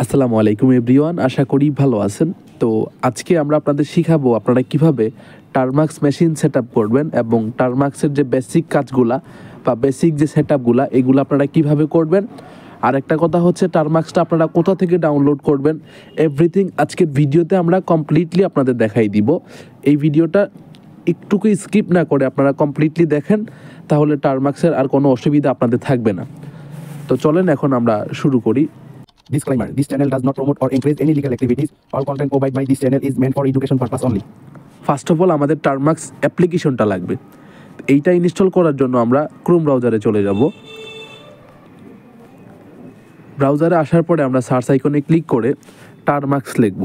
আসসালামু আলাইকুম এভরিওয়ান, আশা করি ভালো আছেন। তো আজকে আমরা আপনাদের শিখাবো আপনারা কিভাবে টারমাক্স মেশিন সেট আপ করবেন এবং টারমাক্সের যে বেসিক কাজগুলা বা বেসিক যে সেট আপগুলা এগুলো আপনারা কিভাবে করবেন। আর একটা কথা হচ্ছে টারমাক্সটা আপনারা কোথা থেকে ডাউনলোড করবেন, এভরিথিং আজকের ভিডিওতে আমরা কমপ্লিটলি আপনাদের দেখাই দিব। এই ভিডিওটা একটুকু স্কিপ না করে আপনারা কমপ্লিটলি দেখেন, তাহলে টারমাক্সের আর কোনো অসুবিধা আপনাদের থাকবে না। তো চলেন এখন আমরা শুরু করি। Disclaimer: This channel does not promote or encourage any illegal activities. All content provided by this channel is meant for education purpose only. First of all আমাদের টারমাক্স অ্যাপ্লিকেশনটা লাগবে। এইটা ইনস্টল করার জন্য আমরা ক্রোম ব্রাউজারে চলে যাব। ব্রাউজারে আসার পরে আমরা সার্চ আইকনে ক্লিক করে টারমাক্স লিখব।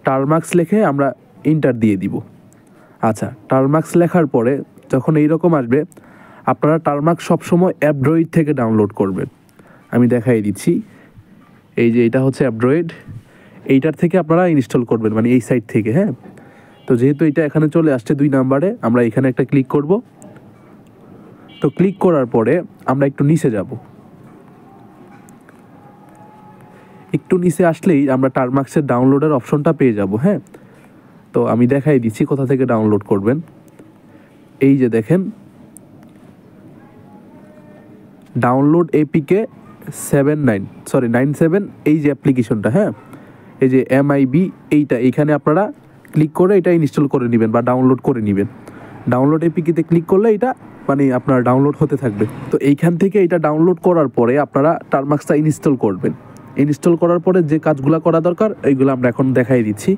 টারমাক্স লিখে আমরা এন্টার দিয়ে দিব। আচ্ছা, টারমাক্স লেখার পরে যখন এইরকম আসবে, আপনারা টারমাক্স সবসময় অ্যান্ড্রয়েড থেকে ডাউনলোড করবেন। আমি দেখাই দিচ্ছি। এই যে এটা হচ্ছে অ্যান্ড্রয়েড, এইটার থেকে আপনারা ইনস্টল করবেন, মানে এই সাইট থেকে। হ্যাঁ, তো যেহেতু এটা এখানে চলে আসছে 2 নাম্বারে, আমরা এখানে একটা ক্লিক করব। তো ক্লিক করার পরে আমরা একটু নিচে যাব। একটু নিচে আসলেই আমরা টারমাক্সের ডাউনলোডের অপশনটা পেয়ে যাব। হ্যাঁ, তো আমি দেখাই দিচ্ছি কোথা থেকে ডাউনলোড করবেন। এই যে দেখেন, ডাউনলোড এপিকে 97 এই যে অ্যাপ্লিকেশনটা। হ্যাঁ, এই যে MIB এইটা, এইখানে আপনারা ক্লিক করে এটা ইনস্টল করে নেবেন বা ডাউনলোড করে নেবেন। ডাউনলোড এপিকেতে ক্লিক করলে এটা মানে আপনার ডাউনলোড হতে থাকবে। তো এইখান থেকে এটা ডাউনলোড করার পরে আপনারা টারমাক্সটা ইনস্টল করবেন। ইনস্টল করার পরে যে কাজগুলো করা দরকার এইগুলো আমরা এখন দেখাই দিচ্ছি।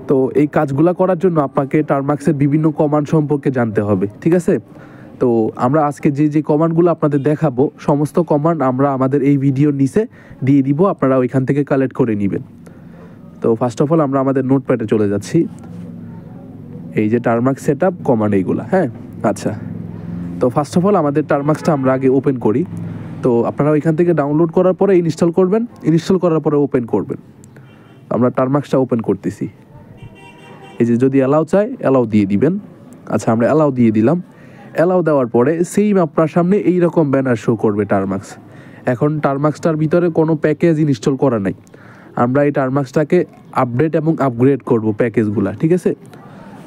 তো এই কাজগুলো করার জন্য আপনাকে টারমাক্সের বিভিন্ন কমান্ড সম্পর্কে জানতে হবে, ঠিক আছে? তো আমরা আজকে যে কমান্ডগুলো আপনাদের দেখাবো, সমস্ত কমান্ড আমরা আমাদের এই ভিডিওর নিচে দিয়ে দিব, আপনারা ওইখান থেকে কালেক্ট করে নেবেন। তো ফার্স্ট অফ অল আমরা আমাদের নোটপ্যাডে চলে যাচ্ছি। এই যে টারমাক্স সেট আপ কমান্ড এইগুলো। হ্যাঁ, আচ্ছা, তো ফার্স্ট অফ অল আমাদের টারমাক্সটা আমরা আগে ওপেন করি। তো আপনারা ওইখান থেকে ডাউনলোড করার পরে ইনস্টল করবেন, ইনস্টল করার পরে ওপেন করবেন। আমরা টারমাক্সটা ওপেন করতেছি। এই যে যদি অ্যালাউ চাই অ্যালাউ দিয়ে দিবেন। আচ্ছা, আমরা অ্যালাউ দিয়ে দিলাম। অ্যালাউ দেওয়ার পরে সেম আপনার সামনে এইরকম ব্যানার শো করবে টারমাক্স। এখন টারমাক্সটার ভিতরে কোনো প্যাকেজ ইনস্টল করা নাই। আমরা এই টারমাক্সটাকে আপডেট এবং আপগ্রেড করব প্যাকেজগুলা, ঠিক আছে?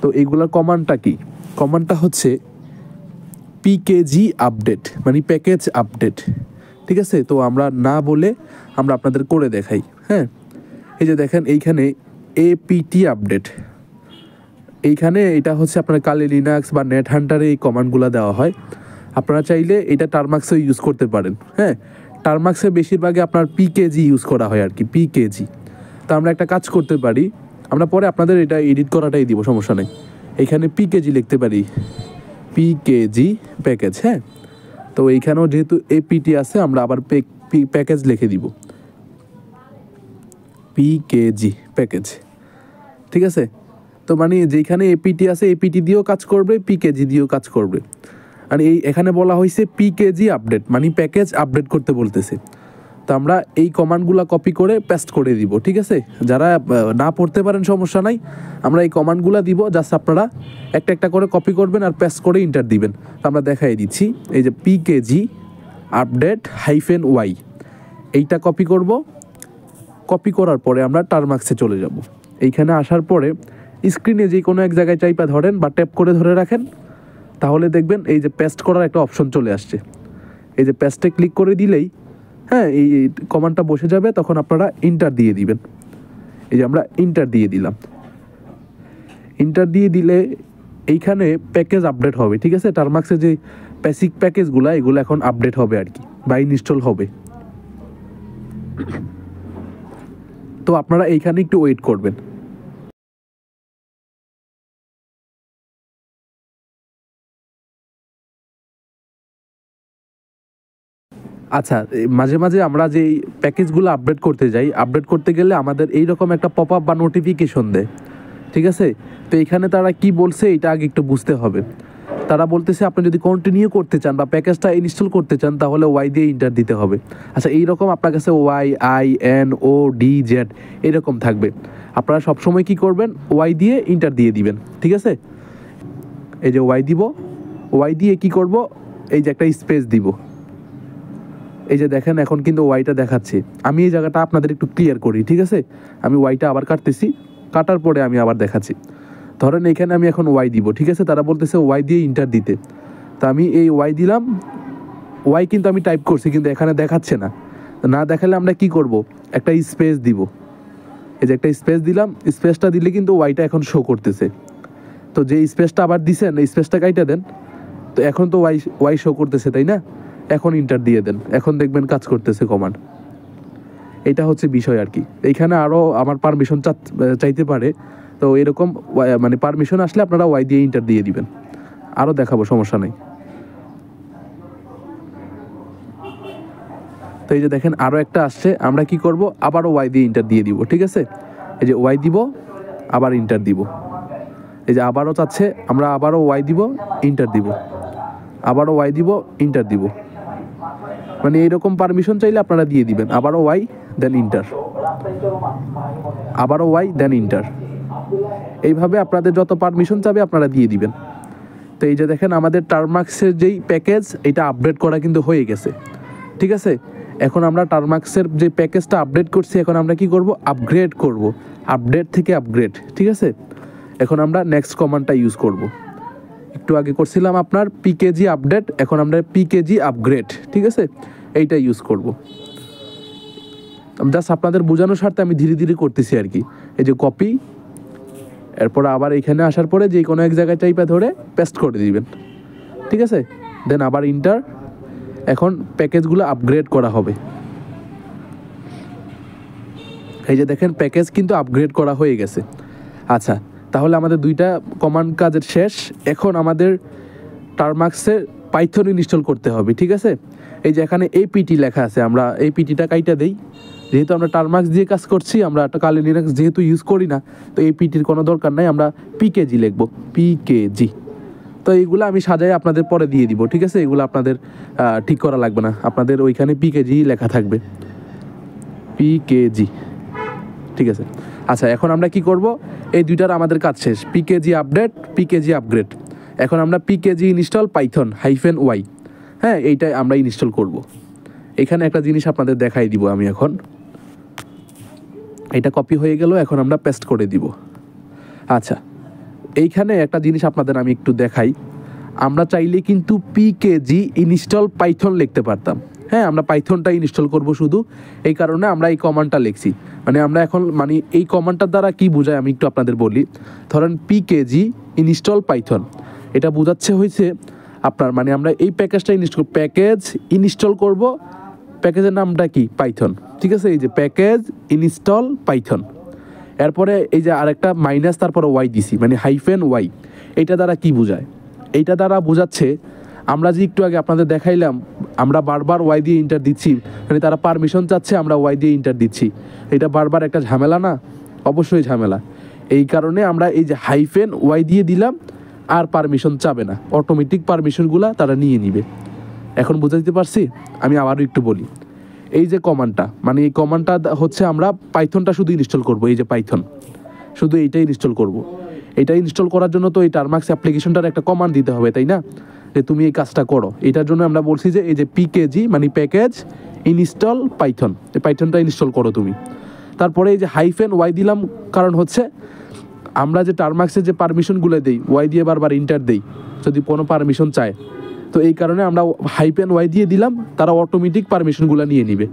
তো এইগুলার কমান্ডটা কি? কমান্ডটা হচ্ছে PKG আপডেট, মানে প্যাকেজ আপডেট, ঠিক আছে? তো আমরা না বলে আমরা আপনাদের করে দেখাই। হ্যাঁ, এই যে দেখেন এইখানে APT আপডেট, এইখানে এটা হচ্ছে আপনার কালি লিনাক্স বা নেট হান্টারে এই কমান্ডগুলো দেওয়া হয়। আপনারা চাইলে এটা টারমাক্সে ইউজ করতে পারেন। হ্যাঁ, টারমাক্সে বেশিরভাগই আপনার PKG ইউজ করা হয় আর কি, PKG। তো আমরা একটা কাজ করতে পারি, আমরা পরে আপনাদের এটা এডিট করাটাই দিব, সমস্যা নেই। এইখানে PKG লিখতে পারি, PKG প্যাকেজ। হ্যাঁ, তো এইখানেও যেহেতু APT আছে, আমরা আবার প্যাকেজ লিখে দিব, PKG প্যাকেজ, ঠিক আছে? তো মানে যেখানে APT আছে APT দিয়েও কাজ করবে, PKG দিয়েও কাজ করবে। আর এখানে বলা হয়েছে PKG আপডেট, মানে প্যাকেজ আপডেট করতে বলতেছে। তো আমরা এই কমান্ডগুলো কপি করে পেস্ট করে দিব, ঠিক আছে? যারা না পড়তে পারেন সমস্যা নাই, আমরা এই কমান্ডগুলো দিব, জাস্ট আপনারা একটা একটা করে কপি করবেন আর পেস্ট করে এন্টার দিবেন। তো আমরা দেখাই দিচ্ছি। এই যে PKG আপডেট -y এইটা কপি করব। কপি করার পরে আমরা টারমাক্সে চলে যাব। এইখানে আসার পরে স্ক্রিনে যে কোনো এক জায়গায় চাইপা ধরেন বা ট্যাপ করে ধরে রাখেন, তাহলে দেখবেন এই যে পেস্ট করার একটা অপশন চলে আসছে। এই যে পেস্টে ক্লিক করে দিলেই হ্যাঁ এই কমান্ডটা বসে যাবে, তখন আপনারা এন্টার দিয়ে দিবেন। এই যে আমরা এন্টার দিয়ে দিলাম। এন্টার দিয়ে দিলে এইখানে প্যাকেজ আপডেট হবে, ঠিক আছে? টারমাক্সের যে বেসিক প্যাকেজগুলো এগুলো এখন আপডেট হবে আর কি, বা ইনস্টল হবে। তো আপনারা এইখানে একটু ওয়েট করবেন। আচ্ছা, মাঝে মাঝে আমরা যে প্যাকেজগুলো আপডেট করতে যাই, আপডেট করতে গেলে আমাদের এইরকম একটা পপ আপ বা নোটিফিকেশন দেয়, ঠিক আছে? তো এখানে তারা কি বলছে এটা আগে একটু বুঝতে হবে। তারা বলতেছে আপনি যদি কন্টিনিউ করতে চান বা প্যাকেজটা ইনস্টল করতে চান, তাহলে Y দিয়ে এন্টার দিতে হবে। আচ্ছা, এইরকম আপনার কাছে YINODZ এরকম থাকবে। আপনারা সবসময় কি করবেন, Y দিয়ে এন্টার দিয়ে দিবেন, ঠিক আছে? এই যে Y দিব, Y দিয়ে কি করব, এই যে একটা স্পেস দিব। এই যে দেখেন এখন কিন্তু ওয়াইটা দেখাচ্ছে। আমি এই জায়গাটা আপনাদের একটু ক্লিয়ার করি, ঠিক আছে? আমি ওয়াইটা আবার কাটতেছি, কাটার পরে আমি আবার দেখাচ্ছি। ধরেন এখানে আমি এখন ওয়াই দিব, ঠিক আছে? তারা বলতেছে ওয়াই দিয়ে ইন্টার দিতে, তা আমি এই ওয়াই দিলাম। ওয়াই কিন্তু আমি টাইপ করছি, কিন্তু এখানে দেখাচ্ছে না। না দেখালে আমরা কি করব, একটা স্পেস দিব। এই যে একটা স্পেস দিলাম, স্পেসটা দিলে কিন্তু ওয়াইটা এখন শো করতেছে। তো যে স্পেসটা আবার দিছেন, এই স্পেসটা কাইটা দেন। তো এখন তো ওয়াই ওয়াই শো করতেছে, তাই না? এখন ইন্টার দিয়ে দেন, এখন দেখবেন কাজ করতেছে কমান্ড। এটা হচ্ছে বিষয় আর কি। এইখানে আরও আমার পারমিশন চাইতে পারে, তো এরকম মানে পারমিশন আসলে আপনারা ওয়াই দিয়ে ইন্টার দিয়ে দিবেন। আরও দেখাবো, সমস্যা নেই। তো এই যে দেখেন আরও একটা আসছে, আমরা কি করব, আবারও ওয়াই দিয়ে ইন্টার দিয়ে দিব, ঠিক আছে? এই যে ওয়াই দিব, আবার ইন্টার দিব। এই যে আবারও চাচ্ছে, আমরা আবারও ওয়াই দিব, ইন্টার দিব, আবারও ওয়াই দিব, ইন্টার দিব। মানে এইরকম পারমিশন চাইলে আপনারা দিয়ে দিবেন। আবারও ওয়াই দেন ইন্টার, আবারও ওয়াই দেন ইন্টার। এইভাবে আপনাদের যত পারমিশন চাবে আপনারা দিয়ে দিবেন। তো এই যে দেখেন আমাদের টার্মাক্সের যেই প্যাকেজ, এটা আপডেট করা কিন্তু হয়ে গেছে, ঠিক আছে? এখন আমরা টার্মাক্সের যে প্যাকেজটা আপডেট করছি, এখন আমরা কি করব, আপগ্রেড করব। আপডেট থেকে আপগ্রেড, ঠিক আছে? এখন আমরা নেক্সট কমান্ডটা ইউজ করব। একটু আগে করছিলাম আপনার পিকেজি আপডেট, এখন আমরা পিকেজি আপগ্রেড, ঠিক আছে? এইটা ইউজ করব। জাস্ট আপনাদের বোঝানোর স্বার্থে আমি ধীরে ধীরে করতেছি আর কি। এই যে কপি, এরপর আবার এখানে আসার পরে যে কোনো এক জায়গায় টাইপে ধরে পেস্ট করে দিবেন, ঠিক আছে? দেন আবার ইন্টার। এখন প্যাকেজগুলো আপগ্রেড করা হবে। এই যে দেখেন প্যাকেজ কিন্তু আপগ্রেড করা হয়ে গেছে। আচ্ছা, তাহলে আমাদের দুইটা কমান্ড কাজের শেষ। এখন আমাদের টার্মাক্সের পাইথন ইনস্টল করতে হবে, ঠিক আছে? এই যে এখানে এপিটি লেখা আছে, আমরা এই পিটিটা কাইটা দেই। যেহেতু আমরা টার্মাক্স দিয়ে কাজ করছি, আমরা কালি লিনাক্স যেহেতু ইউজ করি না, তো এই পিটির কোনো দরকার নাই, আমরা পিকেজি লিখবো, পিকেজি। তো এইগুলো আমি সাজাই আপনাদের পরে দিয়ে দিব, ঠিক আছে? এগুলো আপনাদের ঠিক করা লাগবে না, আপনাদের ওইখানে পিকেজি লেখা থাকবে, পিকেজি, ঠিক আছে? আচ্ছা, এখন আমরা কি করব, এই দুইটার আমাদের কাজ শেষ, পিকেজি আপডেট, পিকেজি আপগ্রেড। এখন আমরা পিকেজি ইনস্টল পাইথন -y, হ্যাঁ, এইটাই আমরা ইনস্টল করব। এখানে একটা জিনিস আপনাদের দেখাই দিব আমি এখন। এটা কপি হয়ে গেল, এখন আমরা পেস্ট করে দিব। আচ্ছা, এইখানে একটা জিনিস আপনাদের আমি একটু দেখাই। আমরা চাইলে কিন্তু পিকেজি ইনস্টল পাইথন লিখতে পারতাম, হ্যাঁ? আমরা পাইথনটা ইনস্টল করব শুধু, এই কারণে আমরা এই কমান্ডটা লিখছি। মানে আমরা এখন মানে এই কমান্ডটার দ্বারা কি বোঝায় আমি একটু আপনাদের বলি। ধরেন পিকেজি ইনস্টল পাইথন, এটা বোঝাচ্ছে হয়েছে আপনার মানে আমরা এই প্যাকেজটা প্যাকেজ ইনস্টল করব। প্যাকেজের নামটা কি, পাইথন, ঠিক আছে? এই যে প্যাকেজ ইনস্টল পাইথন, এরপরে এই যে আরেকটা মাইনাস, তারপরে ওয়াই দিছি, মানে -y। এইটা দ্বারা কি বোঝায়, এইটা দ্বারা বোঝাচ্ছে আমরা যে একটু আগে আপনাদের দেখাইলাম, আমরা বারবার ওয়াই দিয়ে ইন্টার দিচ্ছি, মানে তারা পারমিশন চাচ্ছে, আমরা ওয়াই দিয়ে ইন্টার দিচ্ছি। এটা বারবার একটা ঝামেলা না? অবশ্যই ঝামেলা। এই কারণে আমরা এই যে -y দিয়ে দিলাম, আর পারমিশন চাবে না, অটোমেটিক পারমিশনগুলো তারা নিয়ে নিবে। এখন বুঝাইতে পারছি? আমি আবারও একটু বলি। এই যে কমান্ডটা, মানে এই কমান্ডটা হচ্ছে আমরা পাইথনটা শুধু ইনস্টল করব। এই যে পাইথন, শুধু এইটাই ইনস্টল করব। এটা ইনস্টল করার জন্য তো এই টার্মাক্স অ্যাপ্লিকেশনটার একটা কমান্ড দিতে হবে, তাই না? যে তুমি এই কাজটা করো, এটার জন্য আমরা বলছি যে এই যে পিকেজি মানে প্যাকেজ ইনস্টল পাইথন, এই পাইথনটা ইনস্টল করো তুমি। তারপরে এই যে -y দিলাম, কারণ হচ্ছে আমরা যে টার্মাক্সের যে পারমিশনগুলো দেই, ওয়াই দিয়ে বারবার ইন্টার দেই যদি কোনো পারমিশন চায়, তো এই কারণে আমরা -y দিয়ে দিলাম, তারা অটোমেটিক পারমিশনগুলো নিয়ে নিবে,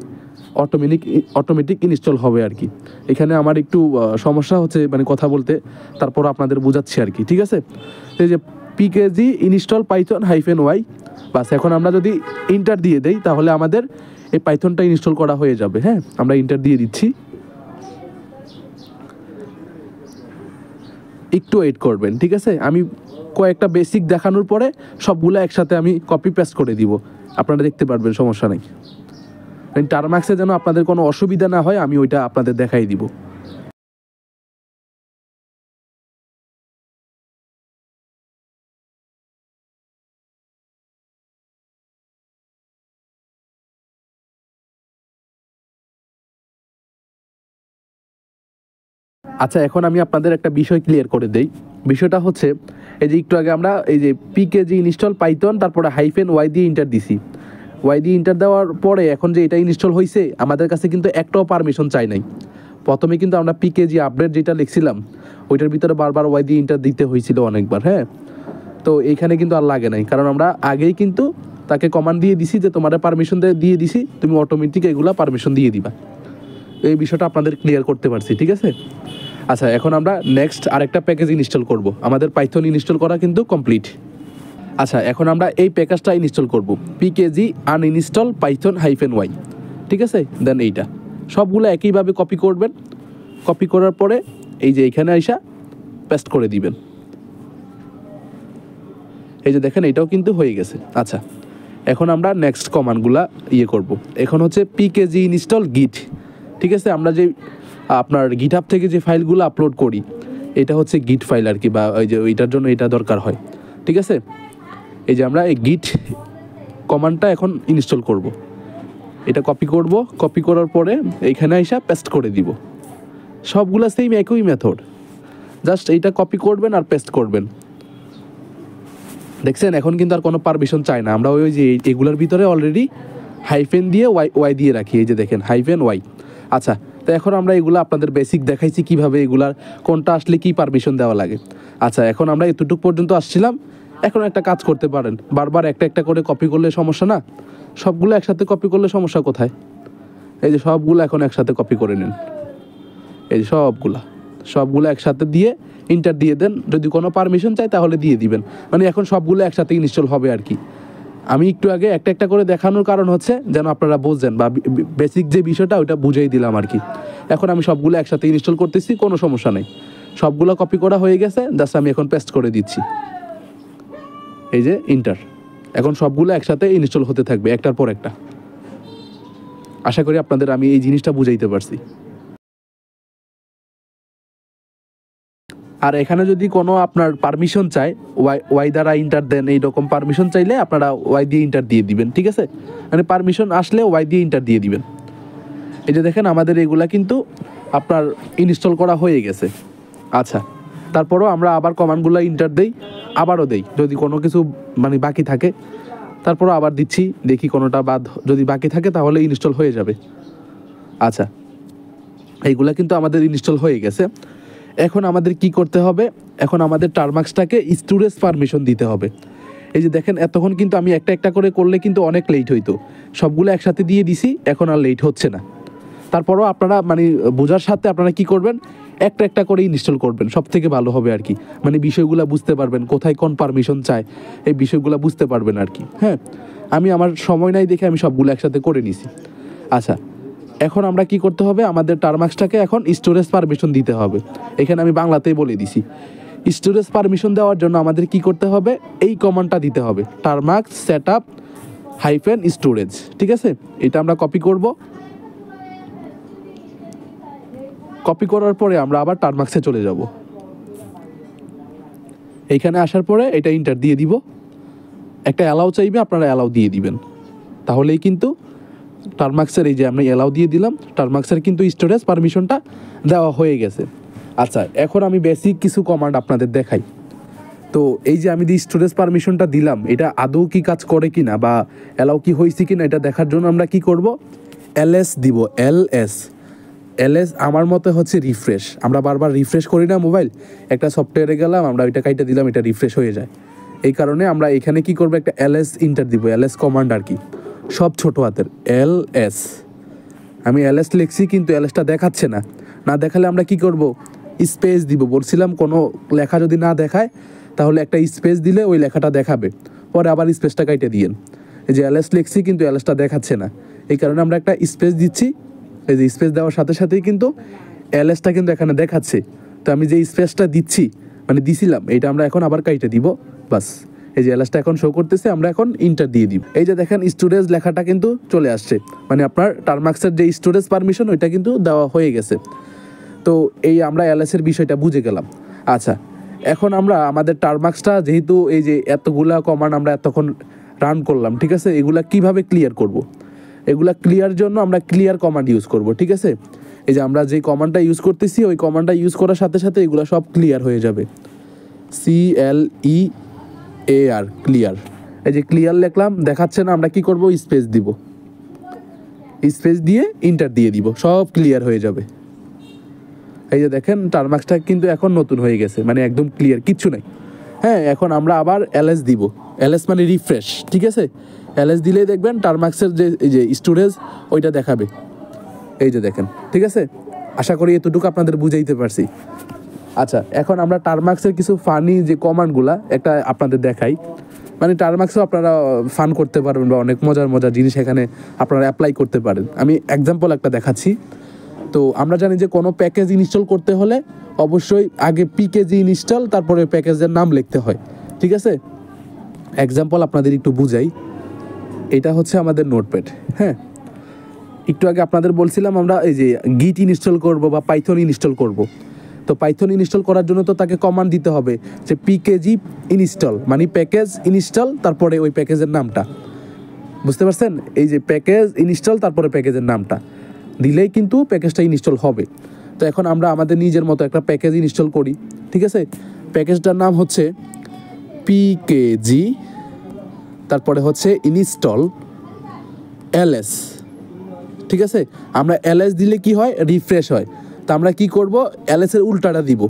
অটোমেটিক ইনস্টল হবে আর কি। এখানে আমার একটু সমস্যা হচ্ছে মানে কথা বলতে, তারপর আপনাদের বোঝাচ্ছি আর কি, ঠিক আছে? এই যে পিকেজি ইনস্টল পাইথন -y, বাস। এখন আমরা যদি ইন্টার দিয়ে দেই, তাহলে আমাদের এই পাইথনটা ইনস্টল করা হয়ে যাবে। হ্যাঁ, আমরা ইন্টার দিয়ে দিচ্ছি, একটু ওয়েট করবেন, ঠিক আছে? আমি কয়েকটা বেসিক দেখানোর পরে সবগুলো একসাথে আমি কপি পেস্ট করে দিব, আপনারা দেখতে পারবেন, সমস্যা নেই। টার্মাক্সে যেন আপনাদের কোনো অসুবিধা না হয়, আমি ওইটা আপনাদের দেখাই দিব। আচ্ছা, এখন আমি আপনাদের একটা বিষয় ক্লিয়ার করে দেই। বিষয়টা হচ্ছে এই যে একটু আগে আমরা এই যে পিকেজি ইনস্টল পাইথন, তারপরে -y দিয়ে ইন্টার দিছি, ওয়াই দিয়ে ইন্টার দেওয়ার পরে এখন যে এটা ইনস্টল হয়েছে আমাদের কাছে কিন্তু একটাও পারমিশন চাই নাই। প্রথমে কিন্তু আমরা পিকেজি আপডেট যেটা লিখছিলাম ওইটার ভিতরে বারবার ওয়াই দিয়ে ইন্টার দিতে হয়েছিল অনেকবার, হ্যাঁ। তো এইখানে কিন্তু আর লাগে নাই, কারণ আমরা আগেই কিন্তু তাকে কমান্ড দিয়ে দিছি যে তোমার পারমিশন দিয়ে দিছি, তুমি অটোমেটিক এগুলা পারমিশন দিয়ে দিবা। এই বিষয়টা আপনাদের ক্লিয়ার করতে পারছি, ঠিক আছে। আচ্ছা, এখন আমরা নেক্সট আরেকটা প্যাকেজ ইনস্টল করব। আমাদের পাইথন ইনস্টল করা কিন্তু কমপ্লিট। আচ্ছা, এখন আমরা এই প্যাকেজটা ইনস্টল করব, পিকেজি আনইনস্টল পাইথন -y, ঠিক আছে। দেন এইটা সবগুলো একইভাবে কপি করবেন। কপি করার পরে এই যে এইখানে আইসা পেস্ট করে দিবেন। এই যে দেখেন এটাও কিন্তু হয়ে গেছে। আচ্ছা, এখন আমরা নেক্সট কমান্ডগুলা করব। এখন হচ্ছে পিকেজি ইনস্টল গিট, ঠিক আছে। আমরা যে আপনার গিটহাব থেকে যে ফাইলগুলো আপলোড করি এটা হচ্ছে গিট ফাইল আর কি, বা ওই যে ওইটার জন্য এটা দরকার হয়, ঠিক আছে। এই যে আমরা এই গিট কমান্ডটা এখন ইনস্টল করব। এটা কপি করব, কপি করার পরে এইখানে আইসা পেস্ট করে দিব। সবগুলা সেম একই মেথড, জাস্ট এইটা কপি করবেন আর পেস্ট করবেন। দেখছেন এখন কিন্তু আর কোনো পারমিশন চাই না। আমরা ওই যে এগুলোর ভিতরে অলরেডি হাইফেন দিয়ে ওয়াই দিয়ে রাখি, এই যে দেখেন -y। আচ্ছা, তো এখন আমরা এগুলো আপনাদের বেসিক দেখাইছি কিভাবে এগুলার কোনটা আসলে কি পারমিশন দেওয়া লাগে। আচ্ছা, এখন আমরা এতটুকু পর্যন্ত আসছিলাম। এখন একটা কাজ করতে পারেন, বারবার একটা একটা করে কপি করলে সমস্যা না, সবগুলো একসাথে কপি করলে সমস্যা কোথায়। এই যে সবগুলো এখন একসাথে কপি করে নিন, এই যে সবগুলো একসাথে দিয়ে ইন্টার দিয়ে দেন। যদি কোনো পারমিশন চাই তাহলে দিয়ে দিবেন, মানে এখন সবগুলো একসাথে ইনস্টল হবে আর কি। আমি একটু আগে একটা একটা করে দেখানোর কারণ হচ্ছে যেন আপনারা বুঝছেন, বা বেসিক যে বিষয়টা ওইটা বুঝেই দিলাম আর কি। এখন আমি সবগুলো একসাথে ইনস্টল করতেছি, কোনো সমস্যা নেই। সবগুলো কপি করা হয়ে গেছে, জাস্ট আমি এখন পেস্ট করে দিচ্ছি। এই যে ইন্টার, এখন সবগুলো একসাথে ইনস্টল হতে থাকবে একটার পর একটা। আশা করি আপনাদের আমি এই জিনিসটা বুঝাইতে পারছি। আর এখানে যদি কোনো আপনার পারমিশন চাই, ওয়াই দ্বারা ইন্টার দেন, এইরকম পারমিশন চাইলে আপনারা ওয়াই দিয়ে ইন্টার দিয়ে দিবেন, ঠিক আছে। মানে পারমিশন আসলে ওয়াই দিয়ে ইন্টার দিয়ে দিবেন। এই যে দেখেন আমাদের এগুলা কিন্তু আপনার ইনস্টল করা হয়ে গেছে। আচ্ছা, তারপরও আমরা আবার কমান্ডগুলো ইন্টার দেই, আবারও দেই যদি কোনো কিছু মানে বাকি থাকে, তারপরও আবার দিচ্ছি, দেখি কোনোটা বাদ যদি বাকি থাকে তাহলে ইনস্টল হয়ে যাবে। আচ্ছা, এইগুলা কিন্তু আমাদের ইনস্টল হয়ে গেছে। এখন আমাদের কি করতে হবে, এখন আমাদের টারমাক্সটাকে স্টোরেজ পারমিশন দিতে হবে। এই যে দেখেন এতক্ষণ কিন্তু আমি একটা একটা করে করলে কিন্তু অনেক লেট হইতো, সবগুলো একসাথে দিয়ে দিছি, এখন আর লেট হচ্ছে না। তারপরও আপনারা মানে বোঝার সাথে আপনারা কি করবেন, একটা একটা করে ইনস্টল করবেন, সব থেকে ভালো হবে আর কি। মানে বিষয়গুলো বুঝতে পারবেন, কোথায় কোন পারমিশন চায়, এই বিষয়গুলো বুঝতে পারবেন আর কি। হ্যাঁ, আমি আমার সময় নাই দেখে আমি সবগুলো একসাথে করে নিছি। আচ্ছা, এখন আমরা কি করতে হবে, আমাদের টারমাক্সটাকে এখন স্টোরেজ পারমিশন দিতে হবে। এখানে আমি বাংলাতেই বলে দিছি। স্টোরেজ পারমিশন দেওয়ার জন্য আমাদের কি করতে হবে, এই কমান্ডটা দিতে হবে, টারমাক্স সেটআপ -স্টোরেজ, ঠিক আছে। এটা আমরা কপি করব। কপি করার পরে আমরা আবার টারমাক্সে চলে যাব। এইখানে আসার পরে এটা ইন্টার দিয়ে দিব। একটা অ্যালাউ চাইবে, আপনারা অ্যালাউ দিয়ে দিবেন, তাহলেই কিন্তু টারমাক্সের এই যে আমি অ্যালাউ দিয়ে দিলাম, টারমাক্সের কিন্তু স্টোরেজ পারমিশনটা দেওয়া হয়ে গেছে। আচ্ছা, এখন আমি বেসিক কিছু কমান্ড আপনাদের দেখাই। তো এই যে আমি যে স্টোরেজ পারমিশনটা দিলাম, এটা আদৌ কি কাজ করে কিনা বা অ্যালাউ কি হয়েছে কিনা এটা দেখার জন্য আমরা কি করব, ls দিব। ls আমার মতে হচ্ছে রিফ্রেশ। আমরা বারবার রিফ্রেশ করি না মোবাইল, একটা সফটওয়্যারে গেলাম, আমরা ওইটা কাইটা দিলাম, এটা রিফ্রেশ হয়ে যায়। এই কারণে আমরা এখানে কি করব, একটা ls ইন্টার দিব, ls কমান্ড আর কি, সব ছোট হাতের ls। আমি ls লিখছি কিন্তু ls-টা দেখাচ্ছে না, না দেখালে আমরা কি করব, স্পেস দিব। বলছিলাম কোনো লেখা যদি না দেখায় তাহলে একটা স্পেস দিলে ওই লেখাটা দেখাবে, পরে আবার স্পেসটা কাইটে দিয়েন। এই যে ls লিখছি কিন্তু ls-টা দেখাচ্ছে না, এই কারণে আমরা একটা স্পেস দিচ্ছি। এই যে স্পেস দেওয়ার সাথে সাথেই কিন্তু ls-টা কিন্তু এখানে দেখাচ্ছে। তো আমি যে স্পেসটা দিচ্ছি মানে দিছিলাম, এটা আমরা এখন আবার কাইটে দিব, বাস। এই যে ls-টা এখন শো করতেছে, আমরা এখন ইন্টার দিয়ে দিব। এই যে দেখেন স্টোরেজ লেখাটা কিন্তু চলে আসছে, মানে আপনার টারমাক্সের যে স্টোরেজ পারমিশন ওইটা কিন্তু দেওয়া হয়ে গেছে। তো এই আমরা ls-এর বিষয়টা বুঝে গেলাম। আচ্ছা, এখন আমরা আমাদের টারমাক্সটা যেহেতু এই যে এতগুলা কমান্ড আমরা এতক্ষণ রান করলাম, ঠিক আছে, এগুলা কিভাবে ক্লিয়ার করব, এগুলা ক্লিয়ার জন্য আমরা ক্লিয়ার কমান্ড ইউজ করব, ঠিক আছে। এই যে আমরা যে কমান্ডটা ইউজ করতেছি ওই কমান্ডটা ইউজ করার সাথে সাথে এগুলা সব ক্লিয়ার হয়ে যাবে, CLEAR ক্লিয়ার। এই যে ক্লিয়ার লিখলাম, দেখাচ্ছে না, আমরা কি করব, স্পেস দিব, স্পেস দিয়ে ইন্টার দিয়ে দিব, সব ক্লিয়ার হয়ে যাবে। এই যে দেখেন টারমাক্সটা কিন্তু এখন নতুন হয়ে গেছে, মানে একদম ক্লিয়ার, কিচ্ছু নাই। হ্যাঁ, এখন আমরা আবার এলএস দিব, এলএস মানে রিফ্রেশ, ঠিক আছে। এলএস দিলেই দেখবেন টারমাক্সের যে এই যে স্টোরেজ ওইটা দেখাবে, এই যে দেখেন, ঠিক আছে। আশা করি এতটুকু আপনাদের বুঝাইতে পারছি। আচ্ছা, এখন আমরা টারমাক্সের কিছু ফানি যে কমান্ডগুলা একটা আপনাদের দেখাই, মানে টারমাক্সও আপনারা ফান করতে পারবেন বা অনেক মজার মজার জিনিস এখানে আপনারা অ্যাপ্লাই করতে পারেন। আমি এক্সাম্পল একটা দেখাচ্ছি। তো আমরা জানি যে কোনো প্যাকেজ ইনস্টল করতে হলে অবশ্যই আগে পিকেজি ইনস্টল, তারপরে প্যাকেজের নাম লিখতে হয়, ঠিক আছে। এক্সাম্পল আপনাদের একটু বুঝাই। এটা হচ্ছে আমাদের নোটপ্যাড। হ্যাঁ, একটু আগে আপনাদের বলছিলাম আমরা এই যে গিট ইনস্টল করব বা পাইথন ইনস্টল করব। তো পাইথন ইনস্টল করার জন্য তো তাকে কমান্ড দিতে হবে যে পিকেজি ইনস্টল, মানে প্যাকেজ ইনস্টল, তারপরে ওই প্যাকেজের নামটা, বুঝতে পারছেন। এই যে প্যাকেজ ইনস্টল তারপরে প্যাকেজের নামটা দিলেই কিন্তু প্যাকেজটা ইনস্টল হবে। তো এখন আমরা আমাদের নিজের মতো একটা প্যাকেজ ইনস্টল করি, ঠিক আছে। প্যাকেজটার নাম হচ্ছে পিকেজি, তারপরে হচ্ছে ইনস্টল এলএস, ঠিক আছে। আমরা এলএস দিলে কি হয়, রিফ্রেশ হয়। তো আমরা কি করব, এলএস এর উল্টাটা দিব,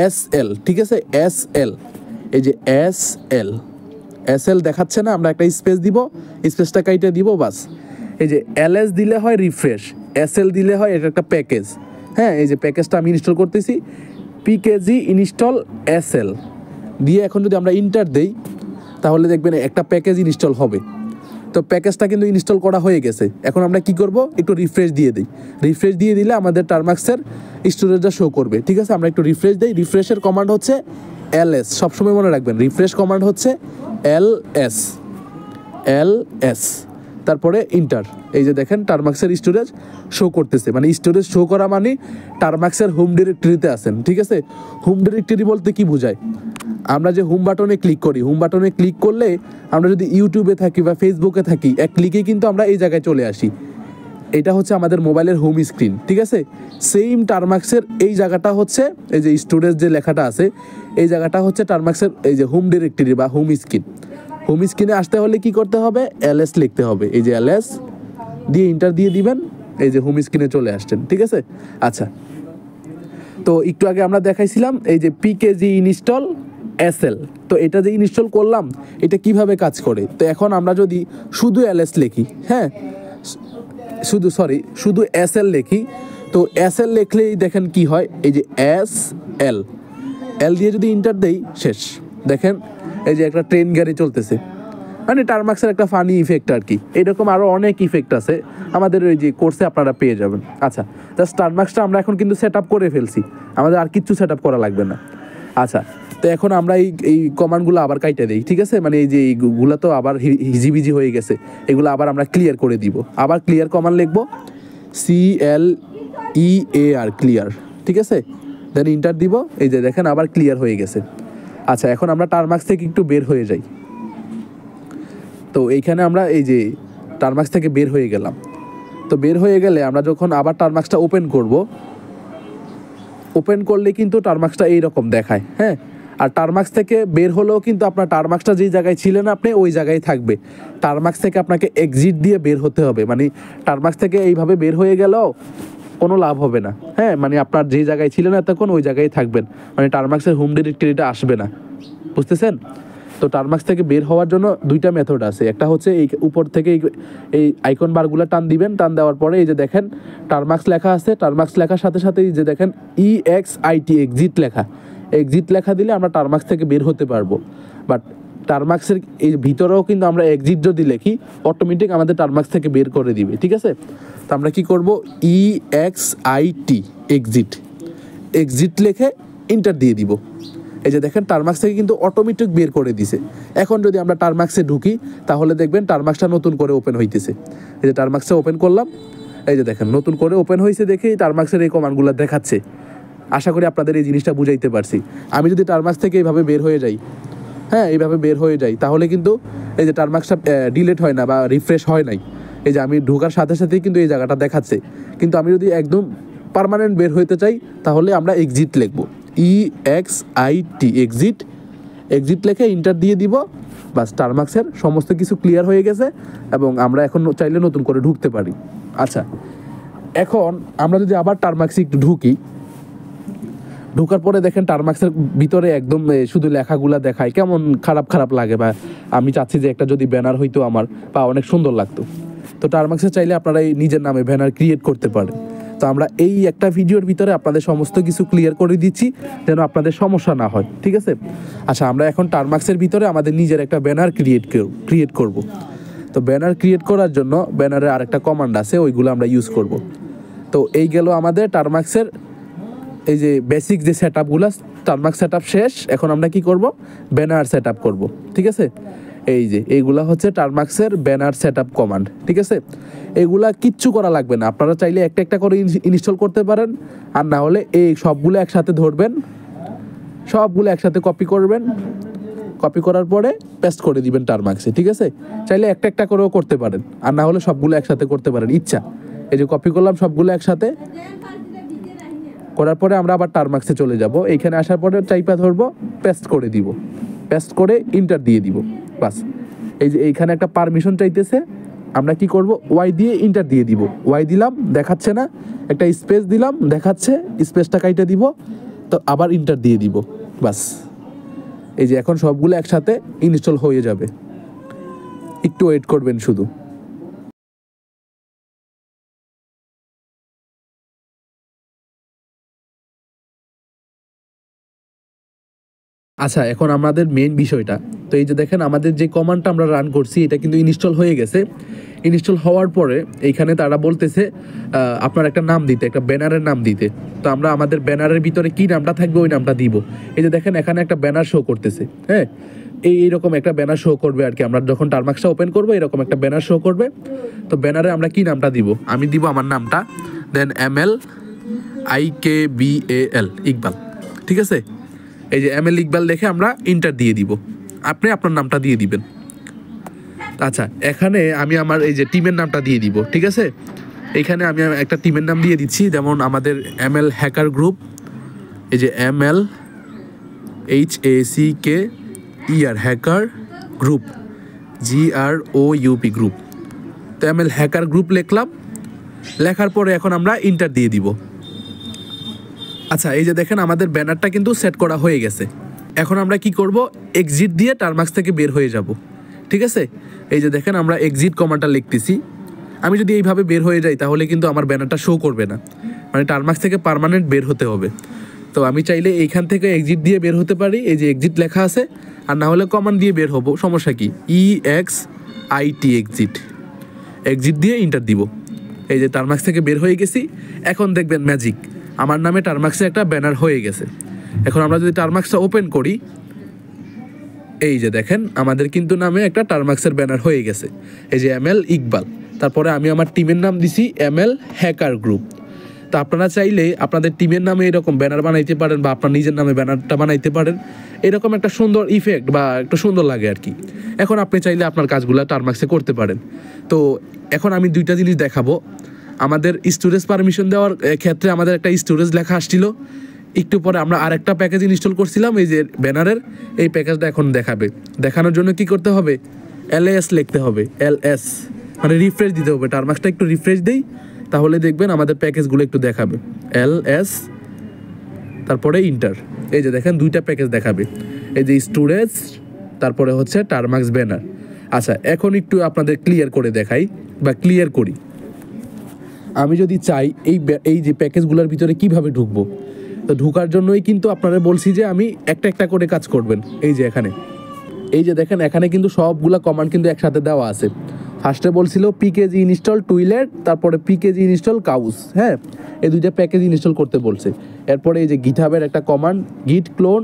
এসএল, ঠিক আছে। এসএল, এই যে এসএল, এসএল দেখাচ্ছে না, আমরা একটা স্পেস দিব, স্পেসটা কাইটে দিব, বাস। এই যে এলএস দিলে হয় রিফ্রেশ, এসএল দিলে হয় এটা একটা প্যাকেজ। হ্যাঁ, এই যে প্যাকেজটা আমি ইনস্টল করতেছি, পিকেজি ইনস্টল এসএল দিয়ে এখন যদি আমরা ইন্টার দেই তাহলে দেখবেন একটা প্যাকেজ ইনস্টল হবে। তো প্যাকেজটা কিন্তু ইনস্টল করা হয়ে গেছে। এখন আমরা কি করব, একটু রিফ্রেশ দিয়ে দিই। রিফ্রেশ দিয়ে দিলে আমাদের টারমাক্সের স্টোরেজটা শো করবে, ঠিক আছে। আমরা একটু রিফ্রেশ দিই। রিফ্রেশের কমান্ড হচ্ছে এলএস, সবসময় মনে রাখবেন রিফ্রেশ কমান্ড হচ্ছে এলএস, এলএস, তারপরে ইন্টার। এই যে দেখেন টারমাক্সের স্টোরেজ শো করতেছে, মানে স্টোরেজ শো করা মানে টারমাক্সের হোম ডিরেক্টরিতে আছেন, ঠিক আছে। হোম ডিরেক্টরি বলতে কি বোঝায়, আমরা যে হোম বাটনে ক্লিক করি, হোম বাটনে ক্লিক করলে আমরা যদি ইউটিউবে থাকি বা ফেসবুকে থাকি, এক ক্লিকে কিন্তু আমরা এই জায়গায় চলে আসি। এটা হচ্ছে আমাদের মোবাইলের হোম স্ক্রিন, ঠিক আছে। সেম টারমাক্সের এই জায়গাটা হচ্ছে এই যে স্টোরেজ যে লেখাটা আছে, এই জায়গাটা হচ্ছে টারমাক্সের এই যে হোম ডিরেক্টরি বা হোম স্ক্রিন। হোম স্ক্রিনে আসতে হলে কি করতে হবে, এলএস লিখতে হবে, এই যে এলএস দিয়ে ইন্টার দিয়ে দিবেন, এই যে হোম স্ক্রিনে চলে আসছেন, ঠিক আছে। আচ্ছা, তো একটু আগে আমরা দেখাইছিলাম এই যে পিকেজি ইনস্টল এসএল। তো এটা যে ইনস্টল করলাম এটা কিভাবে কাজ করে। তো এখন আমরা যদি শুধু এলএস লিখি, হ্যাঁ, শুধু এসএল লিখি, তো এসএল লিখলেই দেখেন কি হয়, এই যে এসএল, এল দিয়ে যদি ইন্টার দেই, শেষ। দেখেন এই যে একটা ট্রেন গাড়ি চলতেছে, মানে টারমাক্সের একটা ফানি ইফেক্ট আর কি। এরকম আরও অনেক ইফেক্ট আছে আমাদের ওই যে কোর্সে আপনারা পেয়ে যাবেন। আচ্ছা, জাস্ট টারমাক্সটা আমরা এখন কিন্তু সেট আপ করে ফেলছি, আমাদের আর কিচ্ছু সেট আপ করা লাগবে না। আচ্ছা, তো এখন আমরা এই কমান্ডগুলো আবার কাইটে দিই, ঠিক আছে। মানে এই যে এইগুলো তো আবার হিজিবিজি হয়ে গেছে, এগুলো আবার আমরা ক্লিয়ার করে দিব। আবার ক্লিয়ার কমান্ড লিখবো, CLEAR, ক্লিয়ার, ঠিক আছে। দেন ইন্টার দিব, এই যে দেখেন আবার ক্লিয়ার হয়ে গেছে। আচ্ছা, এখন আমরা টারমাক্স থেকে একটু বের হয়ে যাই। তো এইখানে আমরা এই যে টারমাক্স থেকে বের হয়ে গেলাম। তো বের হয়ে গেলে আমরা যখন আবার টারমাক্সটা ওপেন করব, ওপেন করলে কিন্তু টারমাক্সটা এইরকম দেখায়। হ্যাঁ, আর টারমাক্স থেকে বের হলেও কিন্তু আপনার টারমাক্সটা যেই জায়গায় ছিলেন আপনি ওই জায়গায় থাকবে। টারমাক্স থেকে আপনাকে এক্সিট দিয়ে বের হতে হবে, মানে টারমাক্স থেকে এইভাবে বের হয়ে গেলেও কোনো লাভ হবে না। হ্যাঁ, মানে আপনার যেই জায়গায় ছিলেন এতক্ষণ ওই জায়গায় থাকবেন, মানে টারমাক্সের হোম ডিরেক্টরিটা আসবে না, বুঝতেছেন। তো টারমাক্স থেকে বের হওয়ার জন্য দুইটা মেথড আছে। একটা হচ্ছে এই উপর থেকে এই আইকন বারগুলো টান দিবেন, টান দেওয়ার পরে এই যে দেখেন টারমাক্স লেখা আছে, টারমাক্স লেখার সাথে সাথে এই যে দেখেন EXIT, এক্সিট লেখা, এক্সিট লেখা দিলে আমরা টারমাক্স থেকে বের হতে পারবো। বাট টারমাক্সের এই ভিতরেও কিন্তু আমরা এক্সিট যদি লিখি অটোমেটিক আমাদের টারমাক্স থেকে বের করে দিবে, ঠিক আছে। তো আমরা কি করব, EXIT, এক্সিট, এক্সিট লিখে ইন্টার দিয়ে দিব। এই যে দেখেন টারমাক্স থেকে কিন্তু অটোমেটিক বের করে দিছে। এখন যদি আমরা টারমাক্সে ঢুকি তাহলে দেখবেন টারমাক্সটা নতুন করে ওপেন হইতেছে। এই যে টারমাক্সে ওপেন করলাম, এই যে দেখেন নতুন করে ওপেন হয়েছে, দেখেই টারমাক্সের এই কমান্ডগুলো দেখাচ্ছে। আশা করি আপনাদের এই জিনিসটা বুঝাইতে পারছি। আমি যদি টারমাক্স থেকে এইভাবে বের হয়ে যাই, হ্যাঁ, এইভাবে বের হয়ে যাই, তাহলে কিন্তু এই যে টারমাক্সটা ডিলিট হয় না বা রিফ্রেশ হয় নাই। এই যে আমি ঢোকার সাথে সাথেই কিন্তু এই জায়গাটা দেখাচ্ছে। কিন্তু আমি যদি একদম পার্মানেন্ট বের হইতে চাই তাহলে আমরা এক্সিট লিখবো, EXIT, এক্সিট, এক্সিট লিখে ইন্টার দিয়ে দিব, বাস টারমাক্সের সমস্ত কিছু ক্লিয়ার হয়ে গেছে এবং আমরা এখন চাইলে নতুন করে ঢুকতে পারি। আচ্ছা, এখন আমরা যদি আবার টারমাক্সে একটু ঢুকি, ঢোকার পরে দেখেন টারমাক্সের ভিতরে একদম শুধু লেখাগুলা দেখায়, কেমন খারাপ খারাপ লাগে, বা আমি চাচ্ছি যে একটা যদি ব্যানার হইতো আমার, বা অনেক সুন্দর লাগতো। তো টারমাক্সে চাইলে আপনারা এই নিজের নামে ব্যানার ক্রিয়েট করতে পারেন। তো আমরা এই একটা ভিডিওর ভিতরে আপনাদের সমস্ত কিছু ক্লিয়ার করে দিচ্ছি যেন আপনাদের সমস্যা না হয়, ঠিক আছে? আচ্ছা, আমরা এখন টারমাক্সের ভিতরে আমাদের নিজের একটা ব্যানার ক্রিয়েট করব। তো ব্যানার ক্রিয়েট করার জন্য ব্যানারের আরেকটা কমান্ড আছে, ওইগুলো আমরা ইউজ করব। তো এই গেল আমাদের টারমাক্সের এই যে বেসিক যে সেট আপগুলো, টারমাক্স সেট আপ শেষ। এখন আমরা কি করব? ব্যানার সেট আপ করবো, ঠিক আছে? এই যে এইগুলা হচ্ছে টারমাক্সের ব্যানার সেট আপ কমান্ড, ঠিক আছে? এগুলা কিচ্ছু করা লাগবে না, আপনারা চাইলে একটা একটা করে ইনস্টল করতে পারেন, আর না হলে এই সবগুলো একসাথে ধরবেন, সবগুলো একসাথে কপি করবেন, কপি করার পরে পেস্ট করে দিবেন টারমাক্সে, ঠিক আছে? চাইলে একটা একটা করেও করতে পারেন, আর না হলে সবগুলো একসাথে করতে পারেন ইচ্ছা। এই যে কপি করলাম সবগুলো একসাথে করার পরে আমরা আবার টারমাক্সে চলে যাব। এইখানে আসার পরে চাইপা ধরবো, পেস্ট করে দিব, পেস্ট করে ইন্টার দিয়ে দিব, বাস। এই যে এইখানে একটা পারমিশন চাইতেছে, আমরা কি করব? ওয়াই দিয়ে ইন্টার দিয়ে দিব। ওয়াই দিলাম, দেখাচ্ছে না, একটা স্পেস দিলাম, দেখাচ্ছে, স্পেসটা কাইটে দিব, তো আবার ইন্টার দিয়ে দিব, বাস। এই যে এখন সবগুলো একসাথে ইনস্টল হয়ে যাবে, একটু ওয়েট করবেন শুধু। আচ্ছা, এখন আমাদের মেইন বিষয়টা, তো এই যে দেখেন আমাদের যে কমান্ডটা আমরা রান করছি এটা কিন্তু ইনস্টল হয়ে গেছে। ইনস্টল হওয়ার পরে এইখানে তারা বলতেছে আপনার একটা নাম দিতে, একটা ব্যানারের নাম দিতে। তো আমরা আমাদের ব্যানারের ভিতরে কি নামটা থাকবে ওই নামটা দিব। এই যে দেখেন এখানে একটা ব্যানার শো করতেছে, হ্যাঁ, এইরকম একটা ব্যানার শো করবে আর কি। আমরা যখন টারমাক্সটা ওপেন করবো এরকম একটা ব্যানার শো করবে। তো ব্যানারে আমরা কি নামটা দিব? আমি দিব আমার নামটা, দেন MLIKBAL, ইকবাল, ঠিক আছে? এই যে ML ইকবাল দেখে আমরা ইন্টার দিয়ে দিব, আপনি আপনার নামটা দিয়ে দিবেন। আচ্ছা, এখানে আমি আমার এই যে টিমের নামটা দিয়ে দিব, ঠিক আছে? এখানে আমি একটা টিমের নাম দিয়ে দিচ্ছি, যেমন আমাদের ML হ্যাকার গ্রুপ, এই যে MLHACKER hacker group, GROUP group. তো ML হ্যাকার গ্রুপ লিখলাম, লেখার পরে এখন আমরা ইন্টার দিয়ে দিব। আচ্ছা, এই যে দেখেন আমাদের ব্যানারটা কিন্তু সেট করা হয়ে গেছে। এখন আমরা কি করব? এক্সিট দিয়ে টারমাক্স থেকে বের হয়ে যাব, ঠিক আছে? এই যে দেখেন আমরা এক্সিট কমান্ডটা লিখতেছি। আমি যদি এইভাবে বের হয়ে যাই তাহলে কিন্তু আমার ব্যানারটা শো করবে না, মানে টারমাক্স থেকে পার্মানেন্ট বের হতে হবে। তো আমি চাইলে এইখান থেকে এক্সিট দিয়ে বের হতে পারি, এই যে এক্সিট লেখা আছে, আর না হলে কমান্ড দিয়ে বের হবো, সমস্যা কি? EXIT এক্সিট, এক্সিট দিয়ে ইন্টার দিব। এই যে টারমাক্স থেকে বের হয়ে গেছি। এখন দেখবেন ম্যাজিক, আমার নামে টারমাক্সে একটা ব্যানার হয়ে গেছে। এখন আমরা যদি টারমাক্সটা ওপেন করি, এই যে দেখেন আমাদের কিন্তু নামে একটা টারমাক্সের ব্যানার হয়ে গেছে, এই যে ML ইকবাল। তারপরে আমি আমার টিমের নাম দিছি ML হ্যাকার গ্রুপ। তো আপনারা চাইলে আপনাদের টিমের নামে এরকম ব্যানার বানাইতে পারেন, বা আপনার নিজের নামে ব্যানারটা বানাইতে পারেন। এরকম একটা সুন্দর ইফেক্ট বা একটু সুন্দর লাগে আর কি। এখন আপনি চাইলে আপনার কাজগুলো টারমাক্সে করতে পারেন। তো এখন আমি দুইটা জিনিস দেখাবো। আমাদের স্টোরেজ পারমিশন দেওয়ার ক্ষেত্রে আমাদের একটা স্টোরেজ লেখা আসছিল, একটু পরে আমরা আরেকটা প্যাকেজ ইনস্টল করছিলাম এই যে ব্যানারের, এই প্যাকেজটা এখন দেখাবে। দেখানোর জন্য কি করতে হবে? LS লিখতে হবে, LS মানে রিফ্রেশ দিতে হবে। টারমাক্সটা একটু রিফ্রেশ দেই, তাহলে দেখবেন আমাদের প্যাকেজগুলো একটু দেখাবে, LS তারপরে ইন্টার। এই যে দেখেন দুইটা প্যাকেজ দেখাবে, এই যে স্টোরেজ, তারপরে হচ্ছে টারমাক্স ব্যানার। আচ্ছা, এখন একটু আপনাদের ক্লিয়ার করে দেখাই বা ক্লিয়ার করি। আমি যদি চাই এই যে প্যাকেজগুলোর ভিতরে কিভাবে ঢুকবো, তো ঢোকার জন্যই কিন্তু আপনারা বলছি যে আমি একটা একটা করে কাজ করবেন। এই যে এখানে, এই যে দেখেন এখানে কিন্তু সবগুলা কমান্ড কিন্তু একসাথে দেওয়া আছে। ফার্স্টে বলছিল PKG ইনস্টল টুইলেট, তারপরে PKG ইনস্টল কাউস, হ্যাঁ, এই দুইটা প্যাকেজ ইনস্টল করতে বলছে। এরপরে এই যে গিটহাবের একটা কমান্ড, গিট ক্লোন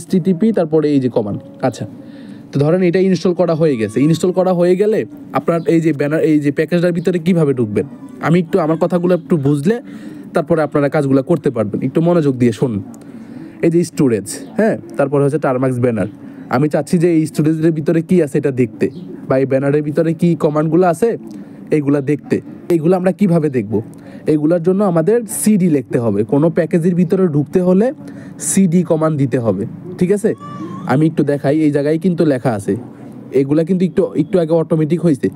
HTTP, তারপরে এই যে কমান্ড। আচ্ছা, তো ধরেন এটা ইনস্টল করা হয়ে গেছে। ইনস্টল করা হয়ে গেলে আপনার এই যে ব্যানার, এই যে প্যাকেজটার ভিতরে কিভাবে ঢুকবেন, আমি একটু আমার কথাগুলো একটু বুঝলে তারপরে আপনারা কাজগুলো করতে পারবেন। একটু মনোযোগ দিয়ে শুনুন। এই যে স্টোরেজ, হ্যাঁ, তারপরে হচ্ছে টারমাক্স ব্যানার। আমি চাচ্ছি যে এই স্টোরেজের ভিতরে কি আছে এটা দেখতে, বা এই ব্যানারের ভিতরে কি কমান্ডগুলো আছে এইগুলা দেখতে। এইগুলো আমরা কিভাবে দেখব? এইগুলোর জন্য আমাদের CD লিখতে হবে। কোনো প্যাকেজের ভিতরে ঢুকতে হলে CD কমান্ড দিতে হবে, ঠিক আছে? আমি একটু দেখাই, এই জায়গায় কিন্তু লেখা আছে, এগুলা কিন্তু একটু একটু আগে অটোমেটিক হয়েছে,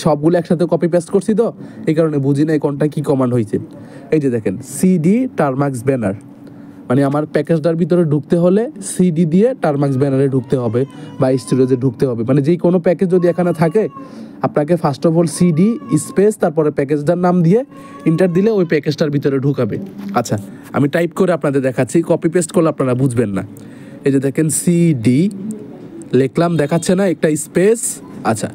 সবগুলো একসাথে কপি পেস্ট করছি তো এই কারণে বুঝি না কোনটা কী কমান্ড হয়েছে। এই যে দেখেন সিডি টারমাক্স ব্যানার, মানে আমার প্যাকেজটার ভিতরে ঢুকতে হলে সিডি দিয়ে টারমাক্স ব্যানারে ঢুকতে হবে বা স্টোরেজে ঢুকতে হবে। মানে যেই কোনো প্যাকেজ যদি এখানে থাকে আপনাকে first of all CD space তারপরে প্যাকেজটার নাম দিয়ে ইন্টার দিলে ওই প্যাকেজটার ভিতরে ঢুকাবে। আচ্ছা আমি টাইপ করে আপনাদের দেখাচ্ছি, কপি পেস্ট করলে আপনারা বুঝবেন না। এই যে দেখেন সিডি লিখলাম, দেখাচ্ছে না একটা স্পেস, আচ্ছা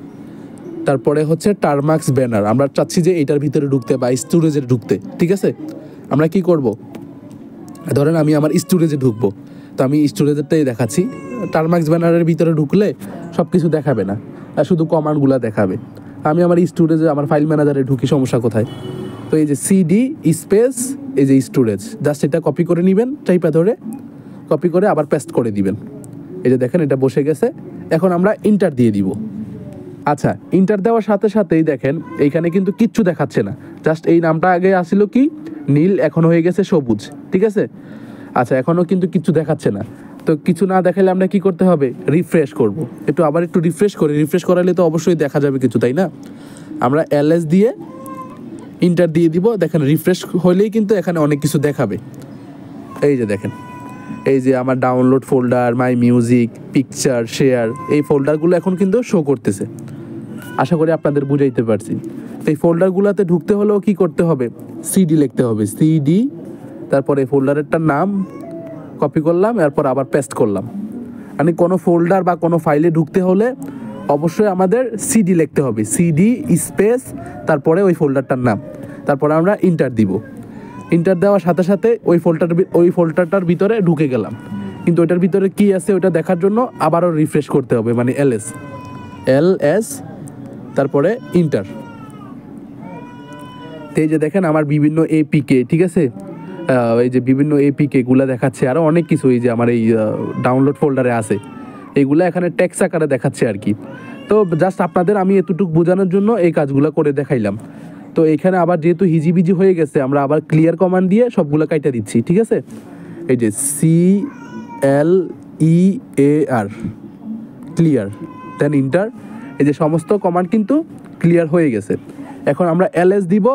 তারপরে হচ্ছে টারমাক্স ব্যানার, আমরা চাচ্ছি যে এইটার ভিতরে ঢুকতে বা স্টোরেজে ঢুকতে, ঠিক আছে। আমরা কি করব, ধরেন আমি আমার স্টোরেজে ঢুকবো, তো আমি স্টোরেজেরটাই দেখাচ্ছি। টারমাক্স ব্যানারের ভিতরে ঢুকলে সব কিছু দেখাবে না, আর শুধু কমান্ডগুলো দেখাবে। আমি আমার স্টোরেজে আমার ফাইল ম্যানেজারে ঢুকি, সমস্যা কোথায়? তো এই যে সিডি স্পেস এই যে স্টোরেজ, জাস্ট এটা কপি করে নেবেন, টাইপা ধরে কপি করে আবার পেস্ট করে দিবেন। এই যে দেখেন এটা বসে গেছে। এখন আমরা ইন্টার দিয়ে দিব। আচ্ছা ইন্টার দেওয়ার সাথে সাথেই দেখেন এইখানে কিন্তু কিচ্ছু দেখাচ্ছে না, জাস্ট এই নামটা আগে আসছিল কি নীল, এখন হয়ে গেছে সবুজ, ঠিক আছে। আচ্ছা এখনও কিন্তু কিচ্ছু দেখাচ্ছে না, তো কিছু না দেখালে আমরা কি করতে হবে, রিফ্রেশ করব। আবার একটু রিফ্রেশ করি, রিফ্রেশ করালে তো অবশ্যই দেখা যাবে কিছু, তাই না। আমরা এলএস দিয়ে ইন্টার দিয়ে দিব, দেখেন রিফ্রেশ হলেই কিন্তু এখানে অনেক কিছু দেখাবে। এই যে দেখেন, এই যে আমার download folder, my music, picture, share, এই ফোল্ডারগুলো এখন কিন্তু শো করতেছে। আশা করি আপনাদের বুঝাইতে পারছি। তো এই ফোল্ডারগুলোতে ঢুকতে হলেও কি করতে হবে, সিডি লিখতে হবে, সিডি তারপরে ফোল্ডারেরটার নাম কপি করলাম, এরপর আবার পেস্ট করলাম। মানে কোনো ফোল্ডার বা কোনো ফাইলে ঢুকতে হলে অবশ্যই আমাদের সিডি লিখতে হবে, সিডি স্পেস তারপরে ওই ফোল্ডারটার নাম, তারপরে আমরা ইন্টার দিব। ইন্টার দেওয়ার সাথে সাথে ওই ফোল্ডারটার ভিতরে ঢুকে গেলাম, কিন্তু ওইটার ভিতরে কি আছে ওইটা দেখার জন্য আবারও রিফ্রেশ করতে হবে, মানে এলএস তারপরে ইন্টার। এই যে দেখেন আমার বিভিন্ন এপিকে, ঠিক আছে, এই যে বিভিন্ন এপিকেগুলো দেখাচ্ছে, আরও অনেক কিছু এই যে আমার এই ডাউনলোড ফোল্ডারে আছে, এইগুলো এখানে টেক্সট আকারে দেখাচ্ছে আর কি। তো জাস্ট আপনাদের আমি এতটুকু বোঝানোর জন্য এই কাজগুলো করে দেখাইলাম। তো এখানে আবার যেহেতু হিজিবিজি হয়ে গেছে, আমরা আবার ক্লিয়ার কমান্ড দিয়ে সবগুলো কাইটা দিচ্ছি, ঠিক আছে। এই যে CLEAR ক্লিয়ার, দেন ইন্টার। এই যে সমস্ত কমান্ড কিন্তু ক্লিয়ার হয়ে গেছে। এখন আমরা এলএস দিব,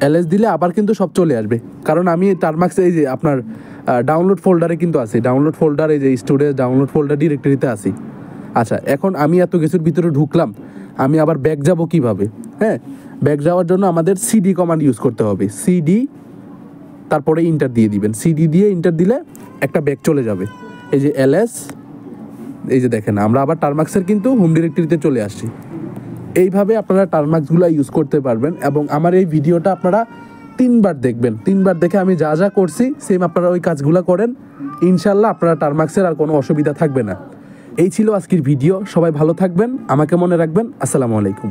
এলএস দিলে আবার কিন্তু সব চলে আসবে, কারণ আমি টারমাক্স এই যে আপনার ডাউনলোড ফোল্ডারে কিন্তু আছি, ডাউনলোড ফোল্ডার এই যে স্টোরেজ ডাউনলোড ফোল্ডার ডিরেক্টরিতে আছি। আচ্ছা এখন আমি এত কিছুর ভিতরে ঢুকলাম, আমি আবার ব্যাক যাব কিভাবে? হ্যাঁ, ব্যাক যাওয়ার জন্য আমাদের সিডি কমান্ড ইউজ করতে হবে, সিডি তারপরে ইন্টার দিয়ে দিবেন, সিডি দিয়ে ইন্টার দিলে একটা ব্যাক চলে যাবে। এই যে এলএস, এই যে দেখেন আমরা আবার টারমাক্সের কিন্তু হোম ডিরেক্টরিতে চলে আসছি। এইভাবে আপনারা টারমাক্সগুলো ইউজ করতে পারবেন, এবং আমার এই ভিডিওটা আপনারা 3 বার দেখবেন, 3 বার দেখে আমি যা যা করছি সেম আপনারা ওই কাজগুলো করেন, ইনশাল্লাহ আপনারা টারমাক্সের আর কোনো অসুবিধা থাকবে না। এই ছিল আজকের ভিডিও, সবাই ভালো থাকবেন, আমাকে মনে রাখবেন। আসসালামু আলাইকুম।